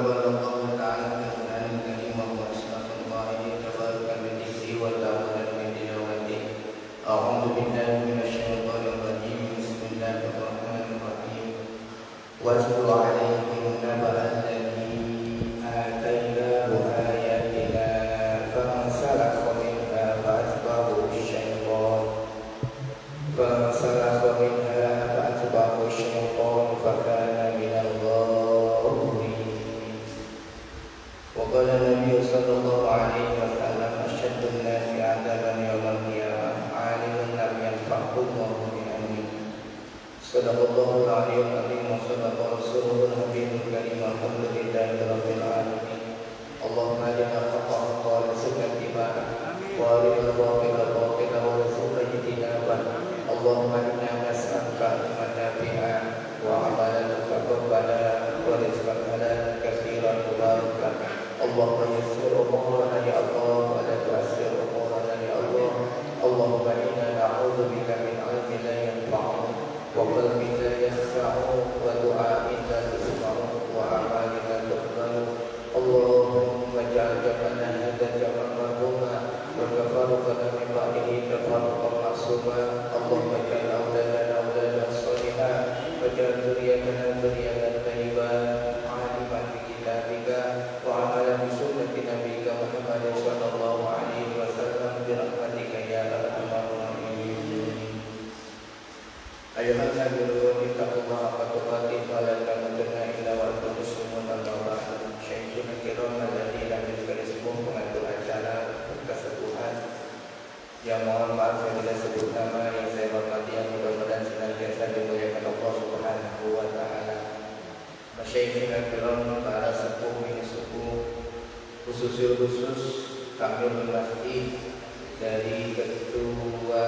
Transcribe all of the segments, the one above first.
قال الله تعالى في القرآن الكريم وهو أصدق القائل تبارك بذكره وتعالى من تلاوته. أعوذ بالله من الشيطان الرجيم. بسم الله الرحمن الرحيم. واتل عليهم نبأ الذي آتيناه آياتنا فانسلخ منها فأتبعه الشيطان فكان من الغاوين. وقال النبي صلى الله عليه وسلم أشد الناس عذابا يوم القيامة عالم لم ينفعه الله بعلمه. صدق الله العلي العظيم وصدق رسوله الحبيب الكريم. الحمد لله رب العالمين. اللهم أرنا الحق حقا وارزقنا اتباعه وأرنا الباطل باطلا وارزقنا اجتنابه. اللهم إنا نسألك علما نافعا وعملا متقبلا ورزقا حلالا كثيرا مباركا. اللهم يسر أمورنا يا الله ولا تعسر أمورنا يا الله. اللهم إنا نعوذ بك من علم لا ينفع وقلب لا يخشع ودعاء لا تسمع وأعمال لا تقبل. اللهم اجعل جمعنا هذا جمعا مرحوما وتفرقنا من بعده تفرقا معصوما. اللهم اجعل أولادنا أولادا صالحا واجعل ذريتنا ذرية طيبة عالما بكتابك وعملا بسنة نبيك محمد صلى الله عليه وسلم برحمتك يا أرحم الراحمين. أيها الناس اتقوا الله حق تقاته ولا تموتن إلا وأنتم مسلمون. أما بعد Syekhul Kiram alladzi lam yuzkarismuh, pengatur acara kesepuhan yang mohon maaf saya tidak sebut nama, yang saya hormati, yang mudah-mudahan senantiasa dimuliakan Allah Subhanahu wa taala. Masyayikhul Kiram, para sepuh ini sepuh khusus kami bermasjid dari Ketua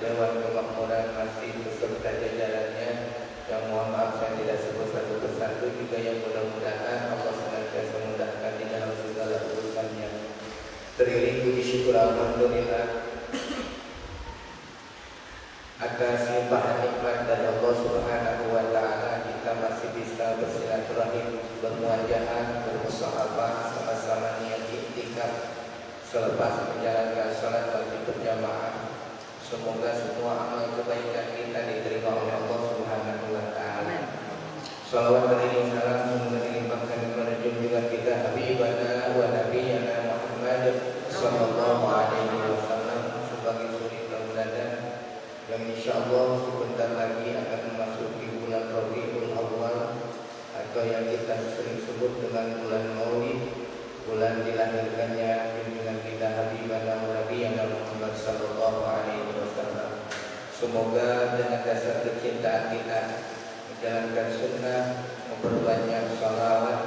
Dewan Kemakmuran Masjid beserta jajarannya, yang mohon maaf saya tidak sebut satu persatu, juga yang mudah-mudahan Allah senantiasa mudahkan di dalam segala urusannya. Teriring puji syukur alhamdulillah atas limpahan nikmat dari Allah Subhanahu wa taala, kita masih bisa bersilaturahim, bermuajahan, bermusahabah, sama-sama niat iktikaf selepas menjalankan salat wajib berjamaah. Semoga semua amal kebaikan kita diterima oleh Allah Subhanahu wa taala. Salawat dan salam semoga dilimpahkan kepada junjungan kita Habibana wa Nabiyana Muhammad sallallahu alaihi wasallam sebagai suri tauladan yang insyaallah sebentar lagi akan memasuki bulan Rabiul Awal atau yang kita sering sebut dengan bulan Maulid, bulan dilahirkannya junjungan kita Habibana wa Nabiyana Muhammad sallallahu alaihi wasallam. Semoga dengan dasar kecintaan kita menjalankan sunnah, memperbanyak salawat,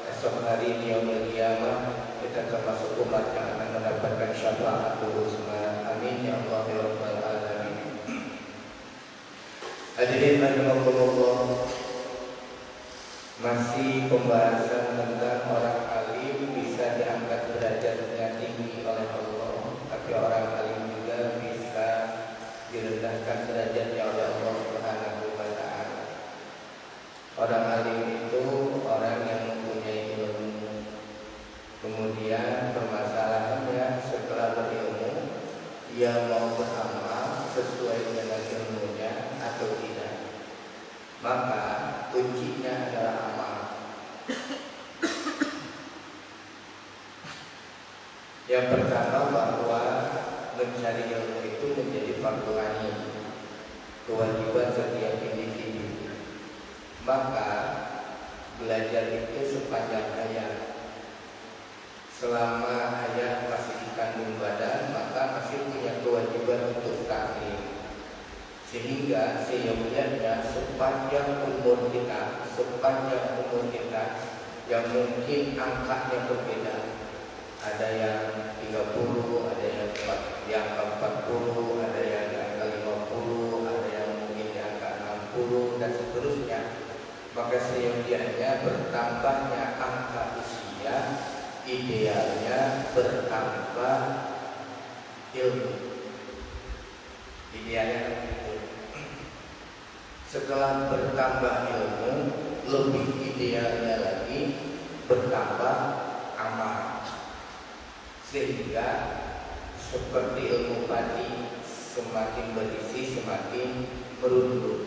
esok hari di yaumil qiyamah kita termasuk umat yang akan mendapatkan syafaatul uzma. Amin ya Allah ya rabbal alamin. Hadirin rahimakumullah, masih pembahasan tentang orang alim bisa diangkat derajatnya tinggi oleh Allah, tapi orang alim juga bisa direndahkan derajatnya oleh Allah Subhanahu wa taala. Orang alim itu orang yang mempunyai ilmu, kemudian permasalahannya setelah berilmu ia mau beramal sesuai dengan ilmunya atau tidak. Maka kuncinya adalah amal. Yang pertama bahwa mencari ilmu itu menjadi fardu ain, kewajiban setiap individu. Maka belajar itu sepanjang hayat. Selama hayat masih dikandung badan, maka masih punya kewajiban untuk taklim. Sehingga seyogyanya sepanjang umur kita yang mungkin angkanya berbeda. Ada yang 30, ada yang di angka 40, ada yang di angka 50, ada yang mungkin di angka 60 dan seterusnya. Maka seyogyanya bertambahnya angka usia, idealnya bertambah ilmu. Idealnya begitu. Setelah bertambah ilmu, lebih idealnya lagi bertambah amal, sehingga seperti ilmu padi semakin berisi semakin merunduk,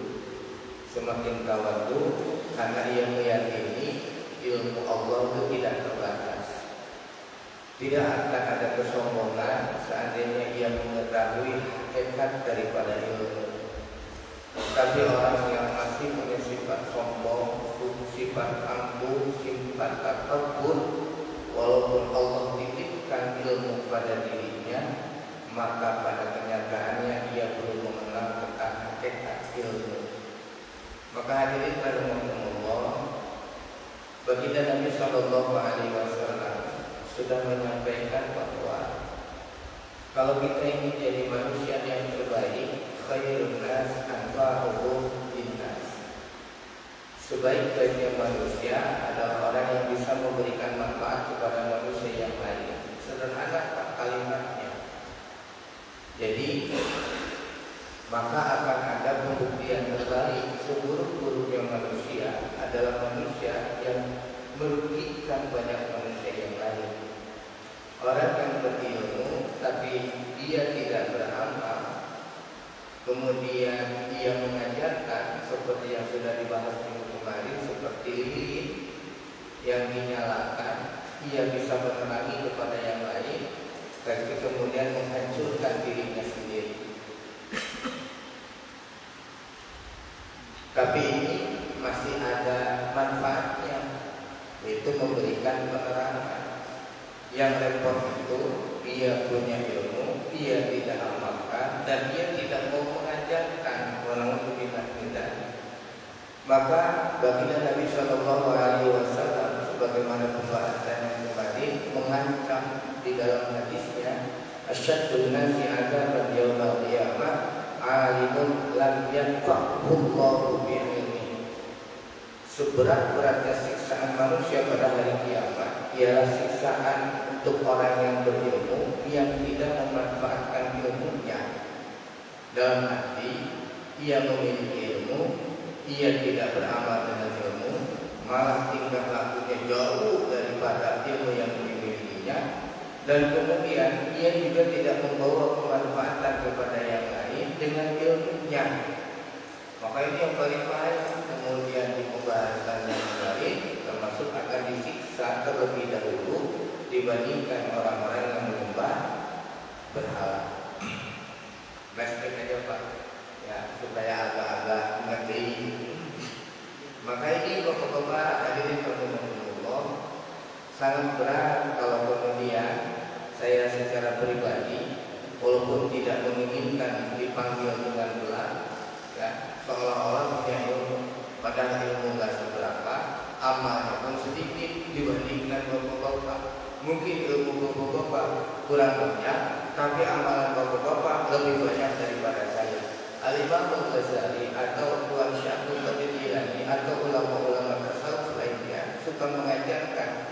semakin tawadhu, karena ia meyakini ilmu Allah itu tidak terbatas. Tidak akan ada kesombongan seandainya ia mengetahui hakikat daripada ilmu. Tapi orang yang masih punya sifat sombong, sifat angkuh, sifat takabur, walaupun Allah titipkan ilmu pada dirinya, maka pada kenyataannya ia belum mengenal tentang hakikat ilmu. Maka hadirin rahimakumullah, baginda Nabi Shallallahu Alaihi Wasallam sudah menyampaikan bahwa kalau kita ingin jadi manusia yang terbaik, khairun nas anfa'uhum linnas. Sebaik-baiknya manusia adalah orang yang bisa memberikan manfaat kepada manusia yang lain. Sederhana kalimatnya. Jadi maka akan ada pembuktian terbalik, seburuk-buruknya manusia adalah manusia yang merugikan banyak manusia yang lain. Orang yang berilmu tapi dia tidak beramal, kemudian ia mengajarkan seperti yang sudah dibahas minggu kemarin, seperti lilin yang dinyalakan, ia bisa menerangi kepada yang lain, tapi kemudian menghancurkan dirinya sendiri. Tapi ini masih ada manfaatnya, yaitu memberikan penerangan. Yang repot itu dia punya ilmu, dia tidak amalkan, dan dia tidak mau mengajarkan orang tidak. Maka baginda Nabi Shallallahu Alaihi Wasallam sebagaimana pembahasan yang kemarin mengancam di dalam hadisnya, asyadun nasi adzaban yaumil qiyamah alimun lam yanfa'hullahu bi'ilmihi. Seberat-beratnya siksaan manusia pada hari kiamat ialah siksaan untuk orang yang berilmu yang tidak memanfaatkan ilmunya. Dalam arti ia memiliki ilmu, ia tidak beramal dengan ilmu, malah tingkah lakunya jauh daripada ilmu yang dimilikinya, dan kemudian ia juga tidak membawa kemanfaatan kepada yang lain dengan ilmunya. Maka ini yang paling bahaya. Kemudian di pembahasan yang lain termasuk akan disiksa terlebih dahulu dibandingkan orang-orang yang menyembah berhala. Flashback aja Pak, ya supaya agak-agak ngerti. Maka ini bapak-bapak hadirin rahimakumullah, sangat berat kalau kemudian saya secara pribadi walaupun tidak menginginkan dipanggil dengan gelar, ya seolah-olah punya ilmu, padahal ilmu nggak seberapa, amalnya pun sedikit dibandingkan bapak-bapak. Mungkin ilmu bapak-bapak kurang banyak, tapi amalan bapak-bapak lebih banyak daripada saya. Al-Imam Al-Ghazali atau Tuan Syahul Qadir atau ulama-ulama tasawuf lainnya suka mengajarkan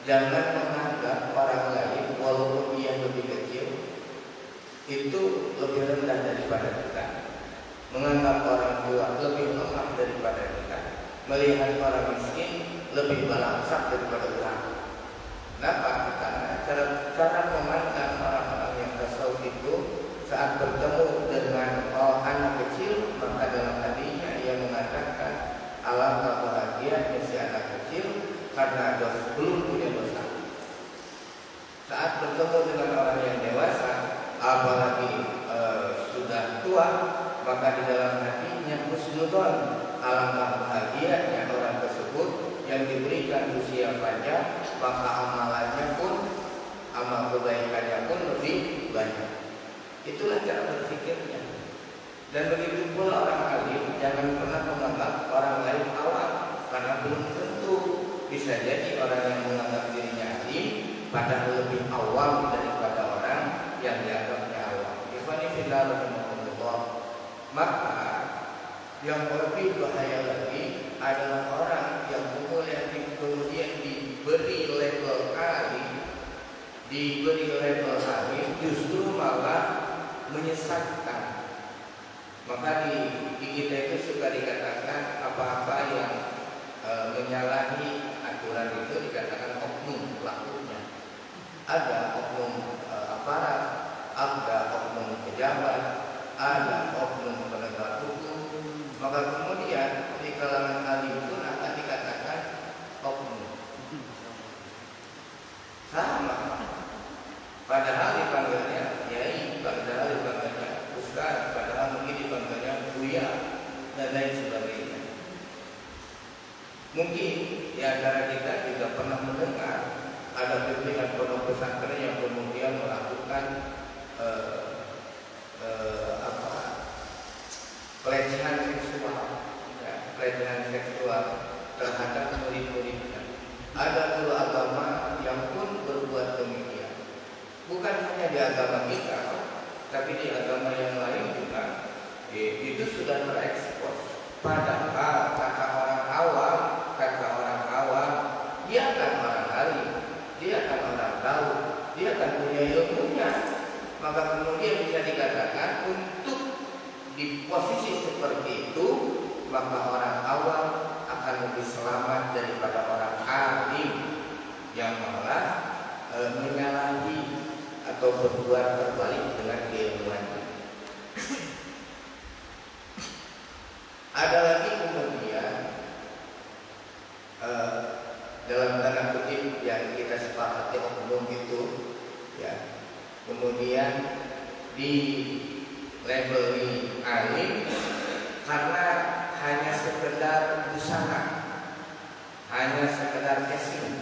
jangan menganggap orang lain walaupun dia lebih kecil itu lebih rendah daripada kita. Menganggap orang tua lebih lemah daripada kita, melihat orang miskin lebih balangsak daripada orang. Kenapa? Karena cara memandang orang-orang yang tasawuf itu saat bertemu dengan anak kecil, maka dalam hatinya ia mengatakan alangkah bahagianya si anak kecil karena belum punya dosa. Saat bertemu dengan orang yang dewasa, apalagi sudah tua, maka di dalam hatinya husnudzon, alangkah bahagianya orang tersebut yang diberikan usia panjang, maka amalannya pun, amal kebaikannya pun lebih banyak. Itulah cara berpikirnya. Dan begitu pula orang alim, jangan pernah menganggap orang lain awam, karena belum tentu. Bisa jadi orang yang menganggap dirinya alim padahal lebih awam daripada orang yang dianggapnya awam. Ikhwani fillah rahimahumullah. Maka yang lebih bahaya lagi adalah orang yang kemudian diberi label alim, justru malah menyesatkan. Maka di kita itu suka dikatakan apa-apa yang menyalahi aturan pengadilan itu dikatakan oknum pelakunya. Ada oknum aparat, ada oknum pejabat, ada oknum penegak hukum. Maka kemudian di kalangan alim pun akan dikatakan oknum. Sama. Padahal dipanggilnya kiai, padahal dipanggilnya ustaz, padahal mungkin dipanggilnya buya dan lain sebagainya. Mungkin di antara kita juga pernah mendengar ada pimpinan pondok pesantren yang kemudian melakukan pelecehan seksual, ya, pelecehan seksual terhadap murid-muridnya. Ada guru agama yang pun berbuat demikian. Bukan hanya di agama kita, tapi di agama yang lain juga itu sudah terekspos. Padahal kata orang awam, dia akan orang alim, dia akan orang tahu, dia akan punya ilmunya. Maka kemudian bisa dikatakan untuk di posisi seperti itu, maka orang awam akan lebih selamat daripada orang alim yang malah menyalahi atau berbuat terbalik dengan keilmuannya. Ada lagi kemudian dalam tanda kutip yang kita sepakati oknum itu, ya, kemudian di labeli alim karena hanya sekedar busana, hanya sekedar casing.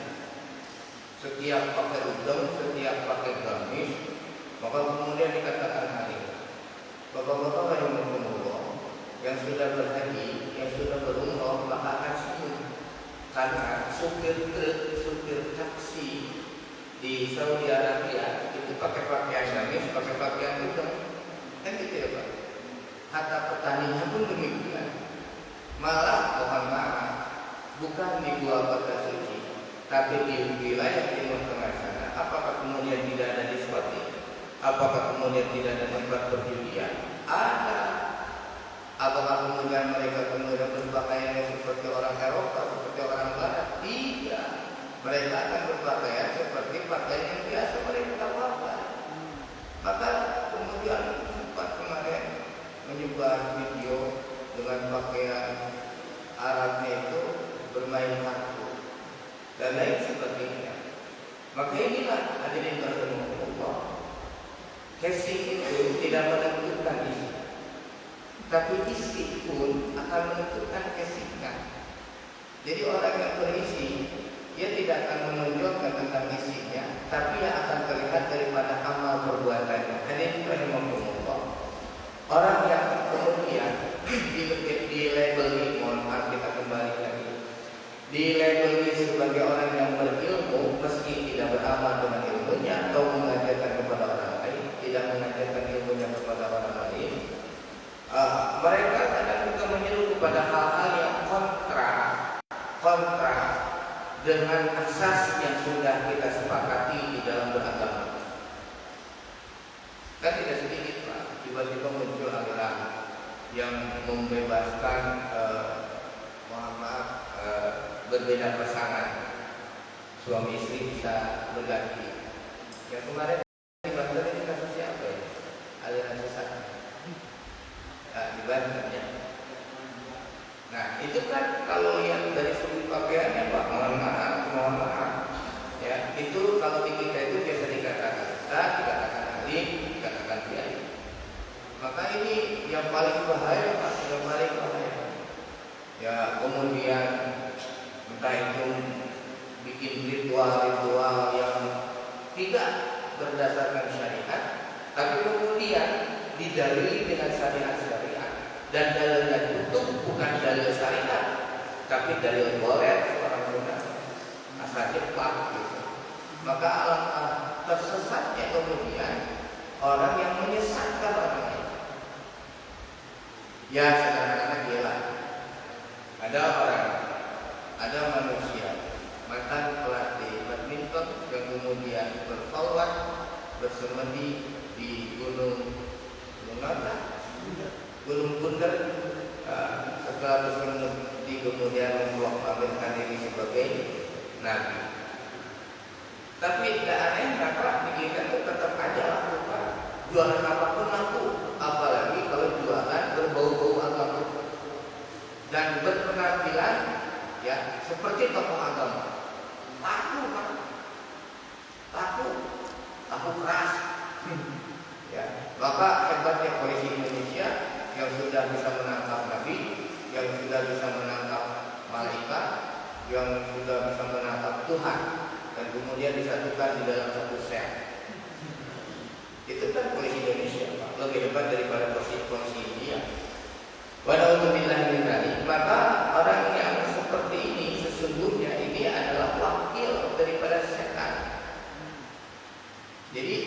Setiap pakai udeng, setiap pakai gamis, maka kemudian dikatakan alim. Bapak-bapak yang berumroh, yang sudah berhaji, yang sudah berumroh, maka akan senyum. Karena supir truk, supir taksi di Saudi Arabia itu pakai pakaian gamis, pakai pakaian udeng, kan gitu ya Pak. Hatta petaninya pun demikian. Malah mohon maaf, bukan di dua kota suci, tapi di wilayah Timur Tengah sana, apakah kemudian tidak ada diskotik? Apakah kemudian tidak ada tempat perjudian? Ada. Apakah kemudian mereka kemudian berpakaian seperti orang Eropa, seperti orang Barat? Tidak. Mereka akan berpakaian seperti pakaian yang biasa mereka pakai. Maka kemudian sempat kemarin menyebar video dengan pakaian Arabnya itu bermain kartu dan lain sebagainya. Maka inilah hadirin rahimakumullah, casing itu tidak menentukan isi, tapi isi pun akan menentukan casingnya. Jadi orang yang berisi, dia tidak akan menunjukkan tentang isinya, tapi yang akan terlihat daripada amal perbuatannya. Hadirin rahimakumullah, orang yang kemudian di label, mohon maaf kita kembali lagi, dilabeli sebagai orang yang berilmu meski tidak beramal dengan ilmunya atau mengajarkan kepada orang lain, tidak mengajarkan ilmunya kepada orang lain. Mereka kadang juga menyeru kepada hal-hal yang kontra dengan asas yang sudah kita sepakati di dalam beragama. Kan tidak sedikit Pak, tiba-tiba muncul aliran yang membebaskan berbeda pasangan, suami istri bisa berganti. Yang kemarin di Banten ini kasusnya apa ya? Aliran sesat. Di Banten ya. Nah itu kan kalau lihat dari segi pakaiannya Pak, mohon maaf, ya itu kalau di kita itu biasa dikatakan ustaz, dikatakan alim, dikatakan kiai. Maka ini yang paling bahaya Pak, yang paling bahaya. Ya kemudian entah itu bikin ritual-ritual yang tidak berdasarkan syariat, tapi kemudian didalili dengan syariat dan dalilnya itu bukan dalil syariat, tapi dalil boleh orang Sunda asal cepat gitu. Maka alangkah tersesatnya kemudian orang yang menyesatkan orang lain. Ya sederhana gila. Ada manusia mantan pelatih badminton yang kemudian berkhulwat bersemedi di Gunung Bunder, setelah bersemedi kemudian memblokir diri sebagai nabi. Tapi tidak aneh, kenapa di kita itu tetap aja laku Pak. Jualan apapun laku, apalagi kalau jualan berbau-bau agama dan berpenampilan ya seperti tokoh agama. Laku Pak, laku keras. Ya, maka hebatnya polisi Indonesia yang sudah bisa menangkap nabi, yang sudah bisa menangkap malaikat, yang sudah bisa menangkap Tuhan, dan kemudian disatukan di dalam satu sel. Itu kan polisi Indonesia, Pak. Lebih hebat daripada polisi India. Walauzubillah min dzalik. Maka orang yang seperti ini sesungguhnya ini adalah wakil daripada setan. Jadi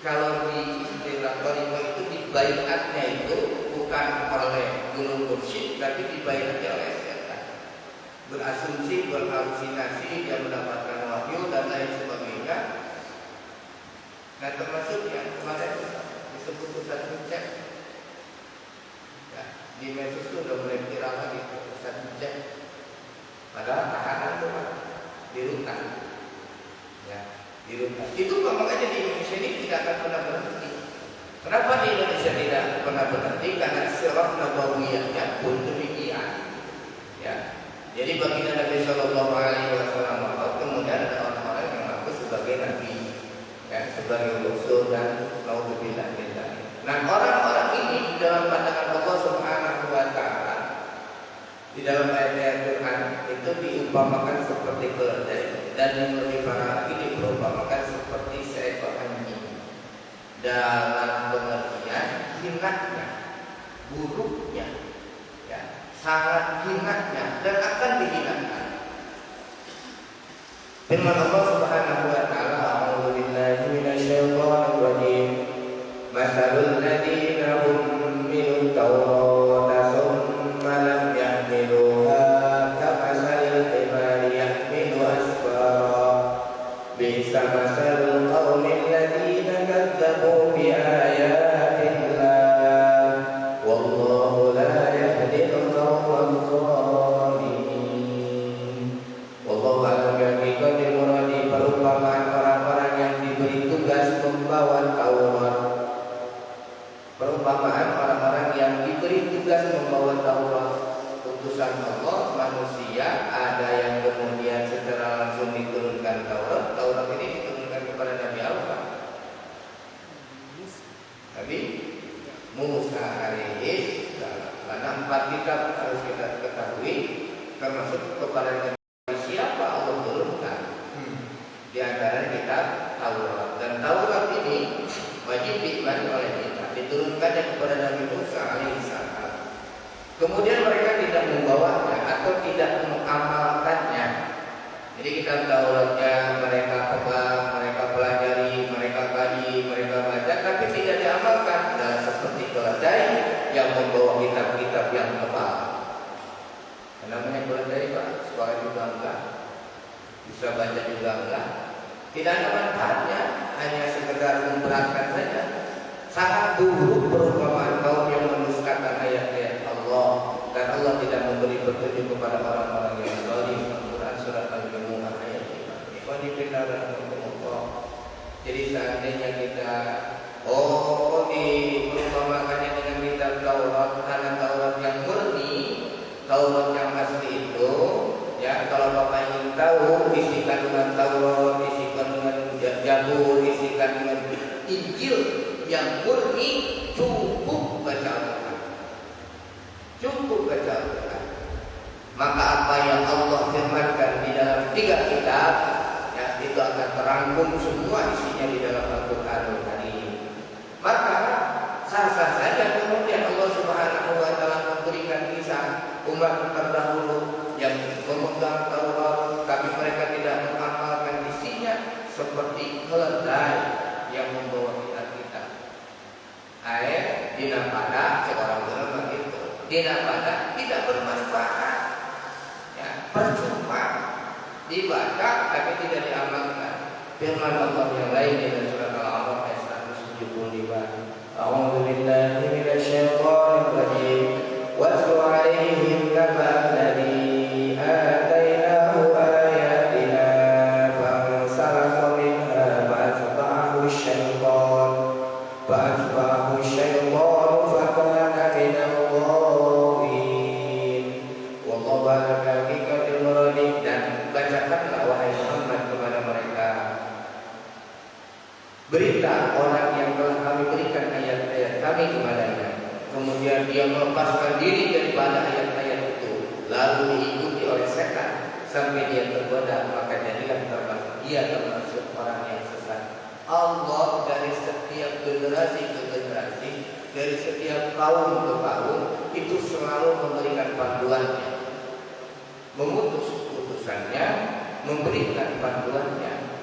kalau di istilah Toriko itu dibaiatnya itu bukan oleh guru mursyid, tapi dibaiatnya oleh setan. Berasumsi, berhalusinasi, dia mendapatkan wahyu dan lain sebagainya. Nah termasuk yang kemarin disebut Ustaz Bucek ya, di medsos itu sudah mulai viral lagi Ustaz Bucek. Padahal tahanan itu di rutan ya, di rutan. Itu makanya di Indonesia ini tidak akan pernah berhenti. Kenapa di Indonesia tidak pernah berhenti? Karena sirah nabawiyahnya pun demikian ya. Jadi baginda Nabi Shallallahu Alaihi Wasallam kemudian ada orang-orang yang mengaku sebagai nabi ya, sebagai rasul dan naudzubillah min dzalik. Nah orang-orang ini di dalam pandangan Allah Subhanahu Wa Taala di dalam ayat Quran itu diumpamakan seperti keledai, dan yang lebih parah lagi diumpamakan seperti seekor anjing dalam pengertian hinanya, buruknya, ya, sangat hinanya dan akan dihinakan. Firman Allah Subhanahu Wa Taala, A'udzu billahi minasyaitonir rajim. Masalul ladzina hummilut tawrata tsumma lam yahmiluha kamasalil himari yahmilu asfara. Bi'sa masalul qaumil ladzina kadzdzabu bi ayatillah. Wallahu la yahdil qaumadh dhalimin. Wallahu a'lam bihaqiqatil muradi. Perumpamaan orang-orang yang diberi tugas membawa Taurat. Perumpamaan orang-orang yang diberi tugas membawa Taurat, utusan Allah, manusia. Ada yang kemudian secara langsung diturunkan Taurat. Taurat ini diturunkan kepada Nabi Allah, Nabi Musa alaihi salam. Karena 4 kitab harus kita ketahui, termasuk kepada Nabi siapa Allah turunkan. Di antara kitab Taurat, dan Taurat ini wajib diimani oleh kita. Diturunkannya kepada Nabi Musa alaihissalam. Kemudian mereka tidak membawanya atau tidak mengamalkannya. Jadi kitab Tauratnya mereka pegang, mereka pelajari, mereka kaji, mereka baca, tapi tidak diamalkan. Adalah seperti keledai yang membawa kitab-kitab yang tebal. Namanya keledai Pak, sekolah juga enggak, bisa baca juga enggak. Tidak ada manfaatnya, hanya sekedar memberatkan saja. Sangat buruk perumpamaan kaum yang mendustakan ayat-ayat Allah, dan Allah tidak memberi petunjuk kepada orang-orang yang zalim. Al-Quran surat Al-Jumu'ah ayat 5. Jadi seandainya kita diperumpamakannya dengan kitab Taurat, karena Taurat yang murni, Taurat yang asli itu ya, kalau Bapak ingin tahu isi kandungan Taurat, isi kandungan Zabur, isi kandungan Injil yang murni, cukup baca Al-Quran. Cukup baca Al-Quran. Maka apa yang Allah firmankan di dalam 3 kitab ya, itu akan terangkum semua isinya di dalam Al-Quran. Maka sah-sah saja kemudian Allah Subhanahu Wa Taala memberikan kisah umat terdahulu yang memegang Taurat, tapi mereka tidak mengamalkan isinya, seperti keledai yang membawa kitab-kitab. Air dina pada seorang begitu, dina pada tidak bermanfaat, ya, percuma dibaca tapi tidak diamalkan. Firman Allah yang lain di surat Al-A'raf ayat 175. A'udzu billahi minasyaitonir rajim. Watlu 'alaihim naba alladzi atainahu ayatina Dialah orang yang telah kami berikan ayat-ayat kami kepadanya. Kemudian dia melepaskan diri daripada ayat-ayat itu, lalu diikuti oleh setan sampai dia tergoda, maka jadilah termasuk orang yang sesat. Allah dari setiap generasi ke generasi, dari setiap kaum ke kaum, itu selalu memberikan panduannya, memutus putusannya, memberikan panduannya.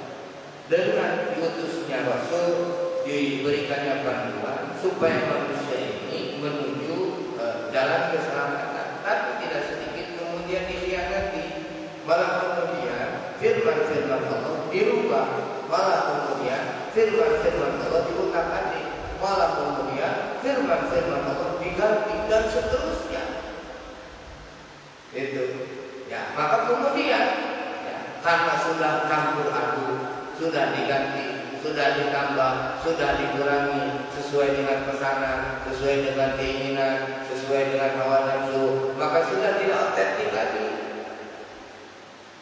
Dengan diutusnya Rasul, diberikannya panduan supaya manusia ini menuju jalan keselamatan. Tapi tidak sedikit kemudian dikhianati, malah kemudian firman-firman Allah dirubah, malah kemudian firman-firman Allah diutak-atik, malah kemudian firman-firman Allah diganti dan seterusnya. Itu ya, maka kemudian ya, karena sudah campur aduk, sudah diganti, sudah ditambah, sudah dikurangi sesuai dengan pesanan, sesuai dengan keinginan, sesuai dengan hawa nafsu, maka sudah tidak otentik lagi.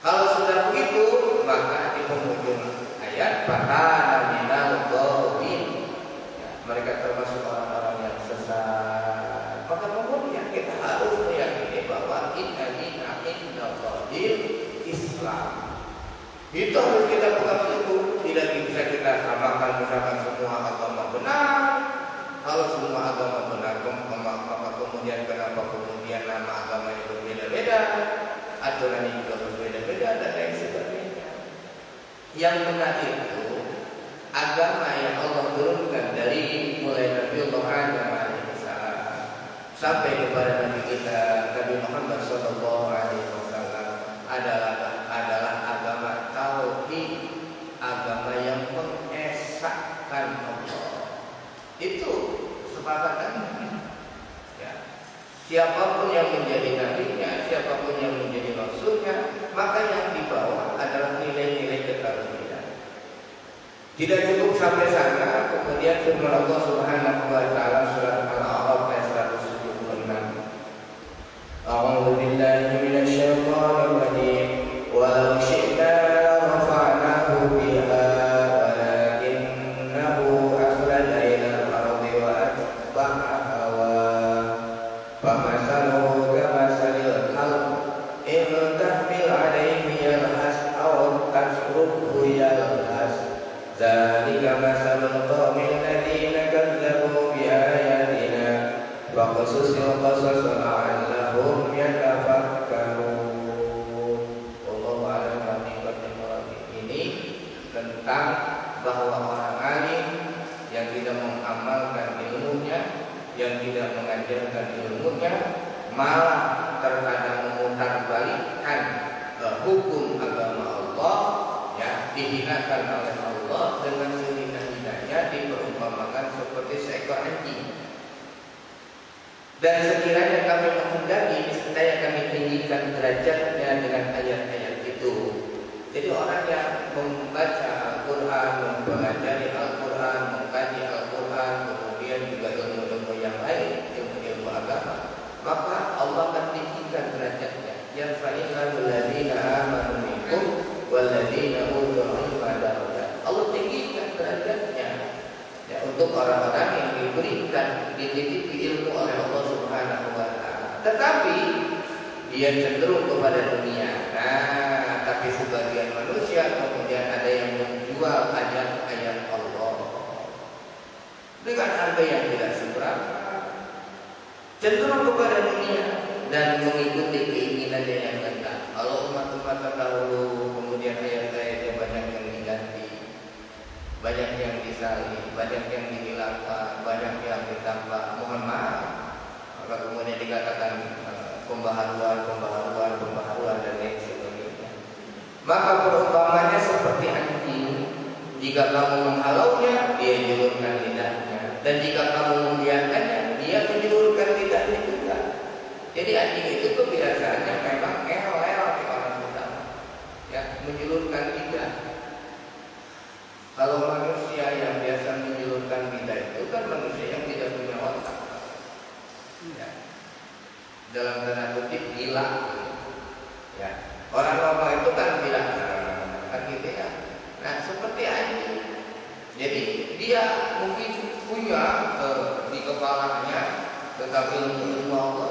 Kalau sudah begitu, maka di penghujung ayat fatana minal ghawin, mereka termasuk orang-orang yang sesat. Maka kemudian kita harus meyakini bahwa inna dina indallahil Islam. Itu harus kita pegang teguh. Tidak bisa kita samakan misalkan semua agama benar. Kalau semua agama benar, maka kemudian kenapa kemudian nama agamanya berbeda-beda, aturannya juga berbeda-beda dan lain sebagainya. Yang benar itu agama yang Allah turunkan dari mulai Nabi Allah Adam alaihissalam sampai kepada Nabi kita Nabi Muhammad SAW adalah agama tauhid, agama yang mengesahkan Allah. Itu sepakatannya. Ya. Siapapun yang menjadi nabinya, siapapun yang menjadi rasulnya, maka yang dibawa adalah nilai-nilai ketauhidan. Tidak cukup sampai sana, kemudian firman Allah Subhanahu wa taala surat Al-A'raf ayat 176. A'udzu billahi minasyaitonir rajim. Walau syi'na rafa'nahu biha walakinahu akhlada ilal ardi wa atba'a hawa. Famathaluhu kamathalil kalb in tahmil 'alaihi yalhas aw tasrukhu yalhas. Dzalika mathalul qaumil ladzina kadzdzabu bi ayatina faqsusil qasas la'allahum yatafakkarun. Wallahu a'lam ini tentang bahwa orang alim yang tidak mengamalkan ilmunya, yang tidak mengajarkan ilmunya, malah terkadang memutarbalikkan hukum agama Allah, ya, dihinakan oleh Allah dengan sehina-hinanya, diperumpamakan seperti seekor anjing. Dan sekiranya kami menghendaki, niscaya kami tinggikan derajatnya dengan ayat-ayat itu. Jadi orang yang membaca Al-Quran, mempelajari Al-Quran, mengkaji Al-Quran, kemudian juga ilmu-ilmu yang lain, ilmu-ilmu agama, maka Allah akan tinggikan derajatnya. Yang fa'ilal ladzina amanu minkum walladzina utul ilma darajat. Allah tinggikan derajatnya, ya, untuk orang-orang yang diberikan dititipi ilmu oleh Allah Subhanahu wa taala. Tetapi dia cenderung kepada dunia. Nah, tapi sebagian manusia kemudian ada yang menjual ayat-ayat Allah dengan harga yang tidak seberapa, cenderung kepada dunia dan mengikuti keinginannya yang rendah. Kalau umat-umat terdahulu kemudian ayat-ayatnya banyak yang diganti, banyak yang disalib, banyak yang dihilangkan, banyak yang ditambah, mohon maaf, maka kemudian dikatakan pembaharuan dan lain sebagainya. Maka perumpamannya seperti anjing. Jika kamu menghalaunya, dia julurkan lidahnya, dan jika kamu membiarkannya, dia menjulurkan lidahnya juga. Jadi anjing itu kebiasaannya memang ngelel di orang Sunda, ya, menjulurkan lidah. Kalau manusia yang biasa menjulurkan lidah itu kan manusia yang tidak punya otak, ya, dalam tanda kutip gila, ya. Orang normal itu kan bilang kan gitu ya. Nah, seperti anjing. Jadi dia dia mungkin punya di kepalanya tentang ilmu Allah,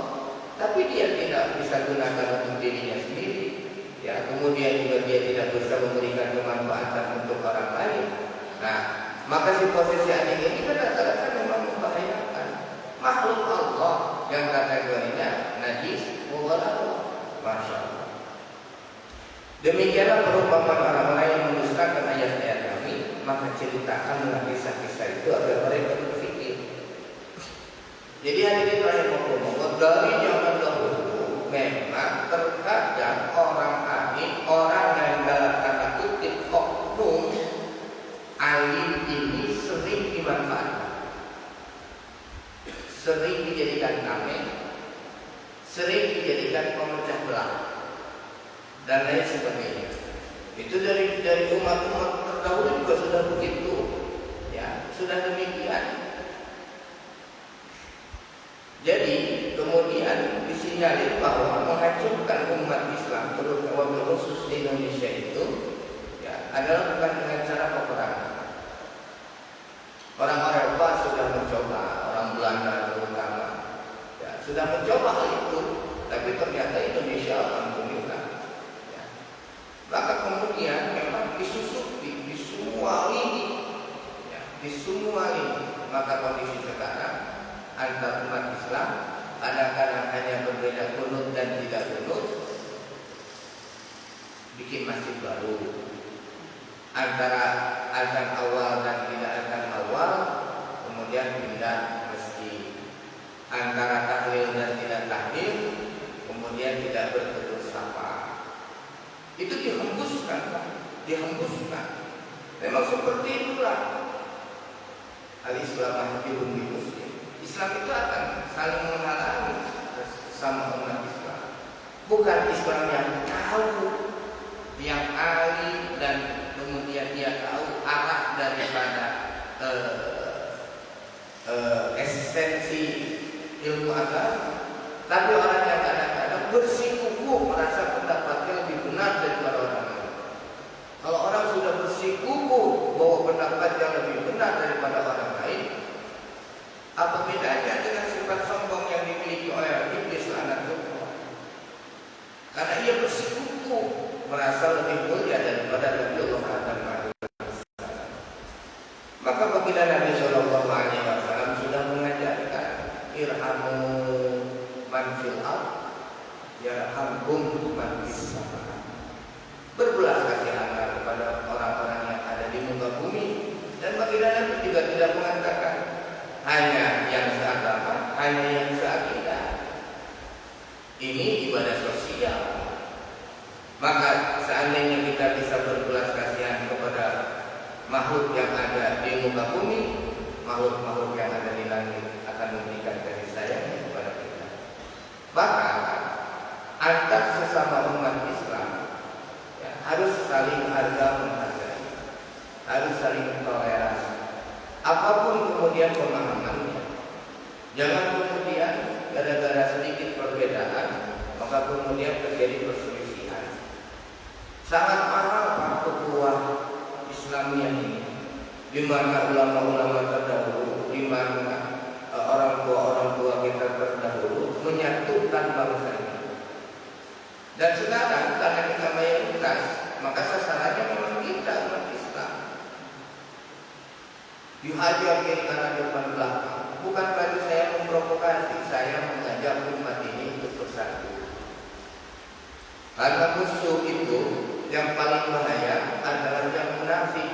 tapi dia tidak bisa gunakan untuk dirinya sendiri. Ya, kemudian juga dia tidak bisa memberikan kemanfaatan untuk orang lain. Nah, maka si posisi anjing ini kadang-kadang memang membahayakan makhluk Allah yang kategorinya najis, mughalladh. Masya Allah. Demikianlah perumpamaan orang-orang yang mendustakan ayat-ayat kami, maka ceritakanlah kisah-kisah itu agar mereka berpikir. Jadi hadirin rahimahumullah, dari zaman dahulu memang terkadang orang alim, orang yang dalam tanda kutip oknum alim ini sering dimanfaatkan, sering dijadikan tameng, sering dijadikan pemecah belah dan lain sebagainya. Itu dari umat-umat terdahulu juga sudah begitu, ya, sudah demikian. Jadi kemudian disinyalir bahwa menghancurkan umat Islam terutama khusus di Indonesia itu ya adalah bukan dengan cara peperangan. Orang Eropa sudah mencoba, orang Belanda terutama ya, sudah mencoba hal itu, tapi ternyata Indonesia alhamdulillah. Ya. Maka kemudian memang disusupi di semua lini, ya, di semua lini. Maka kondisi sekarang antar umat Islam kadang-kadang hanya berbeda kunut dan tidak kunut, bikin masjid baru. Antara azan awal dan tidak azan awal, kemudian pindah masjid. Antara tahlil dan tidak tahlil, kemudian tidak bertegur sapa. Itu dihembuskan, Pak. Dihembuskan. Memang seperti itulah al-Islam mahjubun bil muslim. Islam itu akan saling menghalangi sama umat Islam. Bukan Islam yang tahu, yang ahli dan kemudian dia tahu arah daripada esensi ilmu agama. Tapi orang yang kadang-kadang bersikukuh merasa pendapatnya lebih benar daripada orang lain. Kalau orang sudah bersikukuh bahwa pendapatnya lebih benar daripada orang lain, apa bedanya dengan sifat sombong yang dimiliki oleh iblis laknatullah? Karena ia bersikukuh merasa lebih mulia daripada Nabi Allah Adam. Maka baginda Nabi Shallallahu Alaihi Wasallam sudah mengajarkan irhamu man fil ard yarhamkum man fis sama. Berbelas kasihan kepada orang-orang yang ada di muka bumi. Dan baginda Nabi juga tidak mengatakan hanya yang seagama, hanya yang seakidah. Ini ibadah sosial. Maka seandainya kita bisa berbelas kasihan kepada makhluk yang ada di muka bumi, makhluk-makhluk yang ada di langit akan memberikan kasih sayang kepada kita. Maka antar sesama umat Islam ya, harus saling harga menghargai, harus saling toleransi. Apapun kemudian pemahamannya, jangan kemudian gara-gara sedikit perbedaan maka kemudian terjadi perselisihan. Sangat mahal Pak petuah Islamiyah ini, di mana ulama-ulama terdahulu, di mana orang tua kita terdahulu menyatukan bangsa ini. Dan sekarang karena kita mayoritas, maka sasarannya memang kita umat Islam. Dihajar kiri kanan depan belakang. Bukan berarti saya memprovokasi, saya mengajak umat ini untuk bersatu. Karena musuh itu yang paling bahaya adalah yang munafik.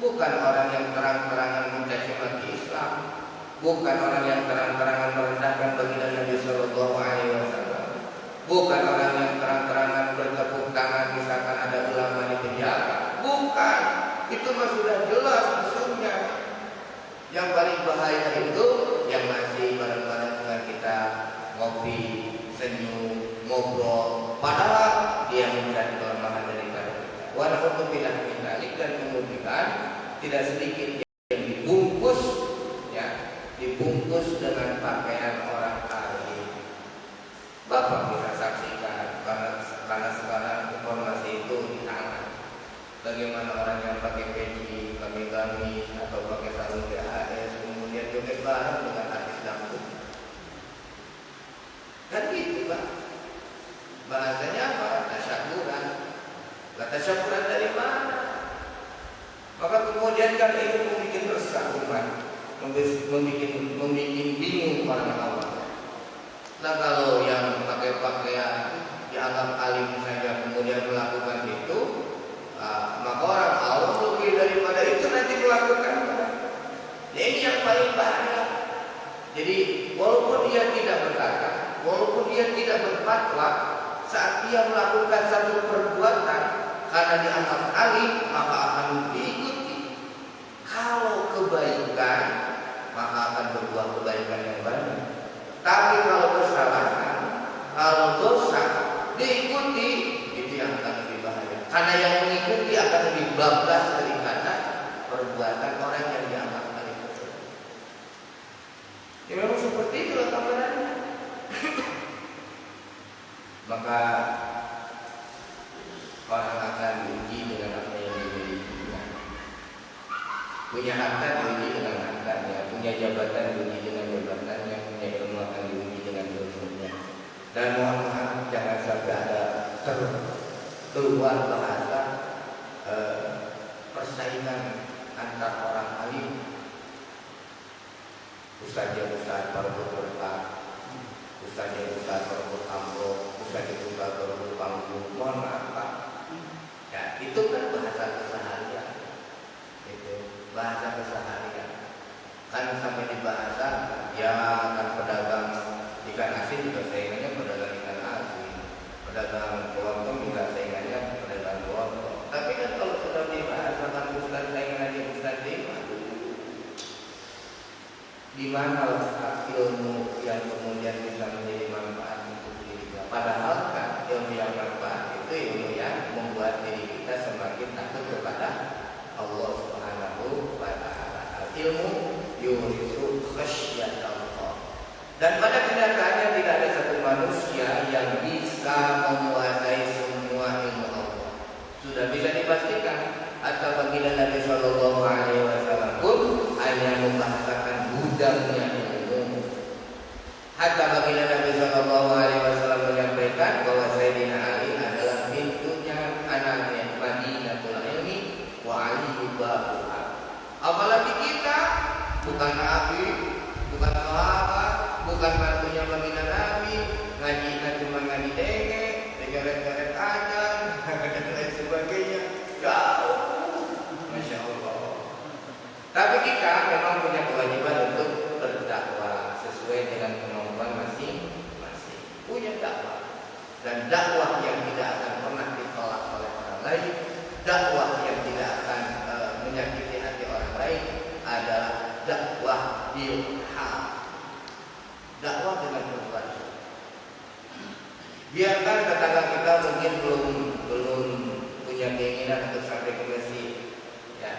Bukan orang yang terang-terangan mencaci maki Islam, bukan orang yang terang-terangan merendahkan baginda Nabi Sallallahu Alaihi Wasallam, bukan orang yang terang-terangan bertepuk tangan misalkan ada ulama di penjara. Bukan, itu mah sudah jelas musuhnya. Yang paling bahaya itu yang masih bareng-bareng dengan kita ngopi, senyum, ngobrol, padahal dia mencari kelemahan daripada kita. Walaupun tidak minalik dan kemudian tidak sedikit yang dibungkus, ya, dibungkus dengan pakaian orang alim. Bapak bisa saksikan karena sekarang informasi itu di tangan. Bagaimana orang yang pakai peci, pakai gamis atau joget-joget bareng dengan artis dangdut. Kan gitu Pak. Bahasanya apa? Tasyakuran. Tasyakuran dari mana? Maka kemudian kan itu membuat resah umat, membuat bingung orang awam. Nah kalau yang pakai pakaian dianggap alim saja kemudian melakukan itu, maka orang awam lebih daripada itu nanti melakukan. Nah, ini yang paling bahaya. Jadi walaupun dia tidak berkata, walaupun dia tidak berfatwa, saat dia melakukan satu perbuatan karena dianggap alim, maka akan diikuti. Kalau kebaikan, maka akan berbuah kebaikan yang banyak. Tapi kalau kesalahan, kalau dosa diikuti, itu yang akan lebih bahaya. Karena yang mengikuti akan lebih bablas daripada perbuatan orang yang dianggap alim tersebut. Ya memang seperti itulah gambarannya. Maka orang akan diuji dengan apa yang dimilikinya. Punya harta diuji dengan hartanya, punya jabatan diuji dengan jabatannya, punya ilmu akan diuji dengan ilmunya. Dan mohon maaf jangan sampai ada keluar bahasa persaingan antar orang alim. Ustaznya baru berkah, ustaznya baru amro, ustaznya baru panggung. Mohon maaf Pak. Ya, itu kan bahasa keseharian. Itu bahasa keseharian. Kan sampai di bahasa ya kan pedagang ikan asin juga saingannya pedagang ikan asin, pedagang kelontong juga saingannya pedagang kelontong. Tapi kan kalau sudah dibahas kan ustaz saingan dia ustaz di mana letak ilmu yang kemudian bisa menjadi manfaat untuk diri kita? Padahal kan ilmu yang manfaat itu ilmu yang membuat diri kita semakin takut kepada Allah Subhanahu wa Ta'ala. Ilmu yurisu khasyat Allah. Dan pada kenyataannya tidak ada satu manusia yang bisa menguasai semua ilmu Allah. Sudah bisa dipastikan. Atau baginda Nabi Sallallahu Alaihi Wasallam pun hanya membahasakan gudangnya ilmu. Hatta baginda Nabi Sallallahu Alaihi Wasallam menyampaikan bahwa Sayyidina Ali adalah pintunya anaknya Madinatul Ilmi wa Ali babuha. Apalagi kita bukan Nabi, bukan sahabat, bukan bantunya baginda Nabi, ngajinya cuma ngaji denge, degeret-geret aja, dan lain sebagainya. Jauh. Masya Allah. Tapi kita memang punya kewajiban untuk berdakwah sesuai dengan kemampuan masing-masing. Punya dakwah. Dan dakwah yang tidak akan pernah ditolak oleh orang lain, dakwah yang tidak akan menyakiti hati orang lain adalah dakwah ilham. Dakwah dengan perbuatan. Biarkan tetangga kita mungkin belum punya keinginan untuk sampai ke masjid, ya.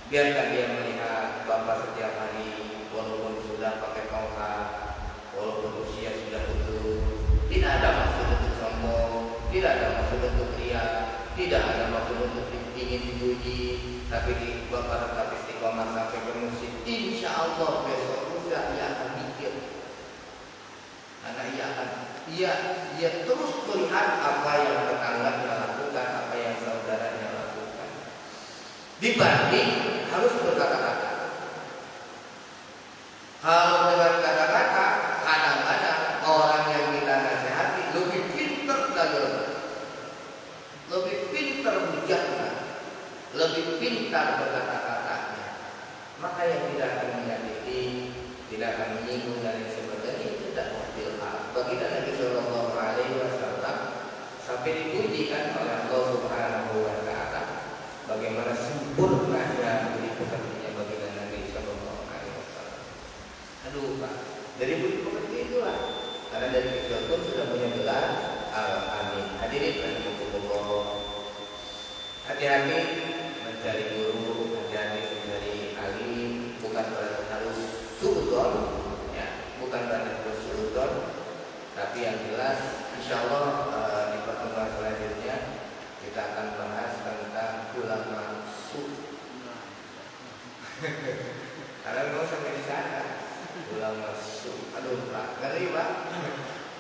Biarkan dia melihat Bapak setiap hari, walaupun sudah pakai tongkat, walaupun usia sudah tua. Tidak ada maksud untuk sombong, tidak ada maksud untuk ria, tidak ada maksud untuk ingin dipuji, tapi di Bapak tetap istiqomah sampai ke masjid. Insya Allah besok lusa dia akan mikir, karena ia terus melihat apa yang tetangganya lakukan, apa yang saudaranya lakukan, dibanding harus berkata-kata. Kalau dengan kata-kata, kadang-kadang orang yang kita nasihati lebih pintar dari lebih pintar bijaknya, lebih pintar berkata-katanya. Maka yang tidak akan menyakiti, tidak akan menyinggung dan sebagainya itu tidak ilham. Baginda Nabi Sallallahu Alaihi Wasallam sampai dipujikan oleh Allah Subhanahu Wa Taala bagaimana sempurnanya budi pekertinya baginda Nabi Sallallahu Alaihi Wasallam. Aduh Pak, dari budi pekerti itulah, karena dari kecil pun sudah punya gelar Al-Amin. Hadirin rahimakumullah. Hati-hati mencari guru, hati-hati mencari alim, bukan berarti harus suudzon, ya, bukan berarti harus suudzon, tapi yang jelas, insya Allah di pertemuan selanjutnya kita akan bahas tentang ulama su. Karena mau sampai di sana. masuk. Aduh Pak, ngeri Pak.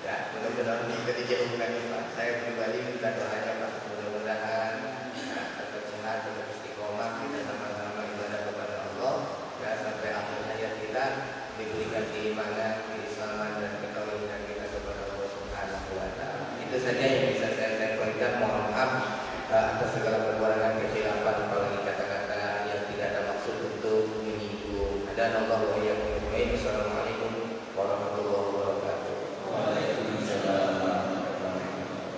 Ya, mudah-mudahan kita dijauhkan ya Pak. Saya pribadi minta doanya Pak. Mudah-mudahan tetap sehat, tetap istiqomah, kita sama-sama ibadah kepada Allah. Ya, sampai akhir hayat kita diberikan keimanan, keislaman dan ketauhidan kita kepada Allah Subhanahu wa taala. Itu saja yang bisa saya sampaikan. Mohon maaf atas segala kekurangan, kesilapan, apalagi kata-kata yang tidak ada maksud untuk menyinggung. Dan Allah wa iyyakum ajmain. Assalamualaikum warahmatullahi wabarakatuh. Waalaikumsalam warahmatullahi wabarakatuh.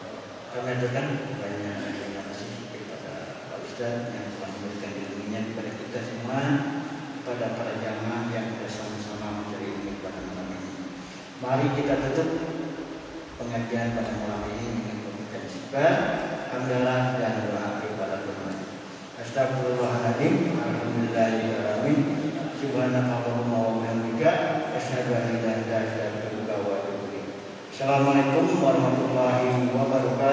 Kami aturkan banyak terima kasih kepada Pak Ustaz yang telah memberikan ilmunya kepada kita semua, kepada para jamaah yang bersama-sama mencari ilmu pada malam ini. Mari kita tutup pengajian pada malam ini dengan pembukaan sifat, hamdalah dan doa kepada Tuhan. Astagfirullahaladzim, alhamdulillahirrahmanirrahim, subhanakallahumma wa bihamdika, asyhadu an la ilaha illa anta, astaghfiruka wa atubu ilaik. Assalamualaikum warahmatullahi wabarakatuh.